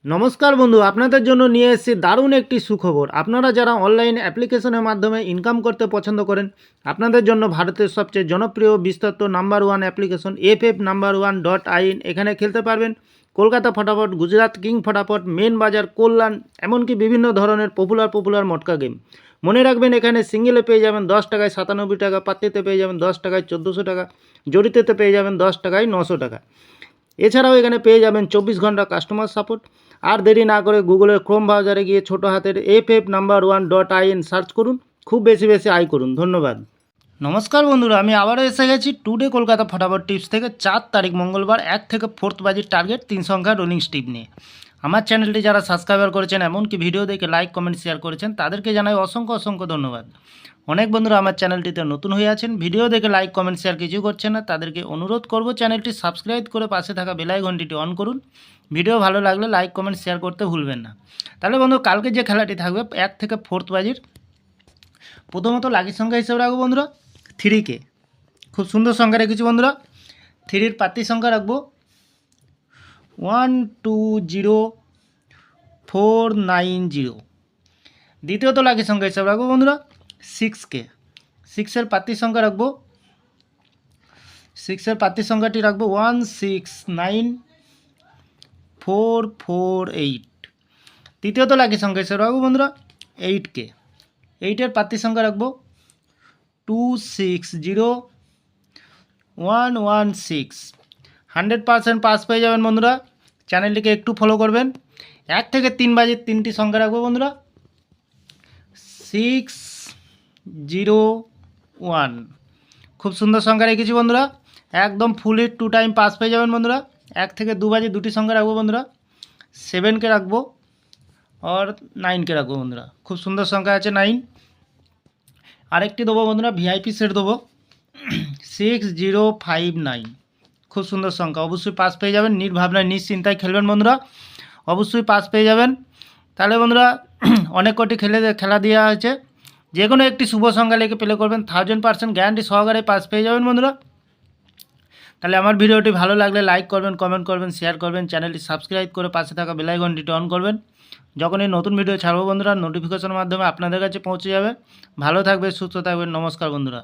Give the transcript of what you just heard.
নমস্কার বন্ধু, আপনাদের জন্য নিয়ে এসেছি দারুণ একটি সুখবর। আপনারা যারা অনলাইন অ্যাপ্লিকেশনের মাধ্যমে ইনকাম করতে পছন্দ করেন, আপনাদের জন্য ভারতের সবচেয়ে জনপ্রিয় বিস্তৃত নাম্বার ওয়ান অ্যাপ্লিকেশন FF1.in এখানে খেলতে পারবেন। কলকাতা ফটাফট, গুজরাট কিং ফটাফট, মেন বাজার, কল্যাণ, এমনকি বিভিন্ন ধরনের পপুলার মটকা গেম। মনে রাখবেন, এখানে সিঙ্গেলে পেয়ে যাবেন 10 টাকায় 97 টাকা, পাত্তিতে পেয়ে যাবেন 10 টাকায় 1400 টাকা, জড়িতেতে পেয়ে যাবেন 10 টাকায় 900 টাকা। এছাড়াও এখানে পেয়ে যাবেন 24 ঘন্টা কাস্টমার সাপোর্ট। আর দেরি না করে গুগলের ক্রোম ব্রাউজারে গিয়ে ছোটো হাতের FF1.in সার্চ করুন, খুব বেশি আয় করুন। ধন্যবাদ। নমস্কার বন্ধুরা, আমি আবারও এসে গেছি টুডে কলকাতা ফটাফট টিপস থেকে 4 তারিখ মঙ্গলবার 1 থেকে 4 বাজির টার্গেট 3 সংখ্যার রোলিং স্টিপ নিয়ে। আমার চ্যানেলটি যারা সাবস্ক্রাইবার করেছেন, এমনকি ভিডিও দেখে লাইক কমেন্ট শেয়ার করেছেন, তাদেরকে জানাই অসংখ্য ধন্যবাদ। অনেক বন্ধুরা আমার চ্যানেলটিতে নতুন হয়ে আছেন, ভিডিও দেখে লাইক কমেন্ট শেয়ার কিছু করছেন না, তাদেরকে অনুরোধ করব চ্যানেলটি সাবস্ক্রাইব করে পাশে থাকা বেল আইকনটি অন করুন। ভিডিও ভালো লাগলে লাইক কমেন্ট শেয়ার করতে ভুলবেন না। তাহলে বন্ধু, কালকে যে খেলাটি থাকবে 1 থেকে 4 বাজির, প্রথমত লাকি সংখ্যা হিসেবে রাখবো বন্ধুরা 3কে। খুব সুন্দর সংখ্যা রেখেছি বন্ধুরা। 3-র পাত্তি সংখ্যা রাখবো 120490। দ্বিতীয়ত লাকি সংখ্যা হিসেবে রাখবো বন্ধুরা 6কে। 6-এর পাত্তি সংখ্যা রাখবো 6-এর পাত্তি সংখ্যাটি রাখবো 169448। তৃতীয়ত লাকি সংখ্যা হিসেবে রাখবো বন্ধুরা 8কে। 8-এর পাত্তি সংখ্যা রাখবো 260116। 100% পাস পেয়ে যাবেন বন্ধুরা। চ্যানেলটিকে একটু ফলো করবেন। 1 থেকে 3 বাজির 3টি সংখ্যা রাখবো বন্ধুরা 601। খুব সুন্দর সংখ্যা রেখেছি বন্ধুরা, একদম ফুল হিট 2 টাইম পাস পেয়ে যাবেন বন্ধুরা। 1 থেকে 2 বাজে 2টি সংখ্যা রাখবো বন্ধুরা 7কে রাখবো আর 9কে রাখবো বন্ধুরা। খুব সুন্দর সংখ্যা আছে 9। আরেকটি দেবো বন্ধুরা, VIP সেট দেবো 6059। খুব সুন্দর সংখ্যা, অবশ্যই পাস পেয়ে যাবেন। নির্ভাবনায় নিশ্চিন্তায় খেলবেন বন্ধুরা, অবশ্যই পাস পেয়ে যাবেন। তাহলে বন্ধুরা, অনেক কটি খেলা দেওয়া হয়েছে, যে কোনো একটি শুভ সংখ্যা লিখে প্লে করবেন, 1000% গ্যারান্টি সহকারে পাস পেয়ে যাবেন বন্ধুরা। তাহলে আমার ভিডিওটি ভালো লাগলে লাইক করবেন, কমেন্ট করবেন, শেয়ার করবেন, চ্যানেলটি সাবস্ক্রাইব করে পাশে থাকা বেল আইকনটি অন করবেন। যখন এই নতুন ভিডিও ছাড়বো বন্ধুরা, নোটিফিকেশনের মাধ্যমে আপনাদের কাছে পৌঁছে যাবে। ভালো থাকবে, সুস্থ থাকবেন। নমস্কার বন্ধুরা।